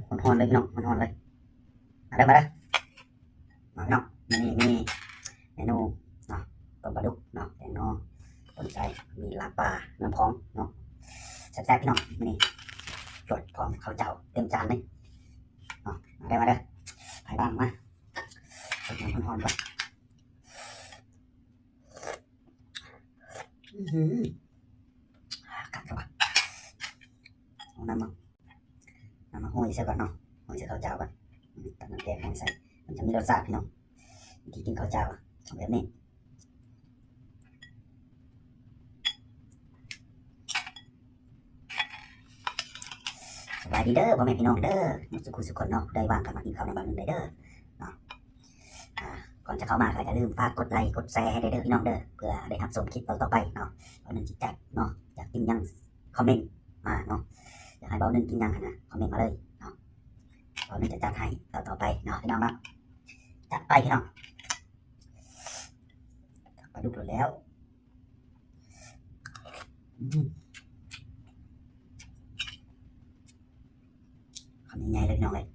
ฮอนๆเลยพี่น้องฮอนๆเลยมาเด้อมาเด้อมาพี่น้องมีเมนูเนาะต้มปลาดุกเนาะแกงนอต้นใจมีลาบปลาน้ำพองเนาะแซ่บๆพี่น้องนี่จดพร้อมข้าวเจ้าเต็มจานเลยเนาะมาเด้อไผ่บ้างมาสดน้ำฮอนๆก่อนกัดเข้าไปเอาน้ำมาห้อยใส่ก่อนเนาะห้อยใส่ข้าวเจ้าก่อนตักน้ำแกงห้อยใส่มันจะมีรสชาติพี่น้องวิธีกินข้าวเจ้าแบบนี้สบายดีเด้อพ่อแม่พี่น้องเด้อสุขคนเนาะได้วางกันมากินข้าวในบ้านนึงได้เด้อเนาะก่อนจะเข้ามาก็อย่าลืมฝากกดไลค์กดแชร์ให้ได้เด้อพี่น้องเด้อเพื่อได้รับชมคลิปต่อๆไปเนาะเบาหนึ่งจิตจัดเนาะอยากกินยังคอมเมนต์มาเนาะอยากให้เบาหนึ่งกินยังนะคอมเมนต์มาเลยเนาะเบาหนึ่งจะจัดให้ต่อไปเนาะพี่น้องเนาะจัดไปพี่น้องไปดูกันแล้วคำใหญ่ๆเลยพี่น้องเลย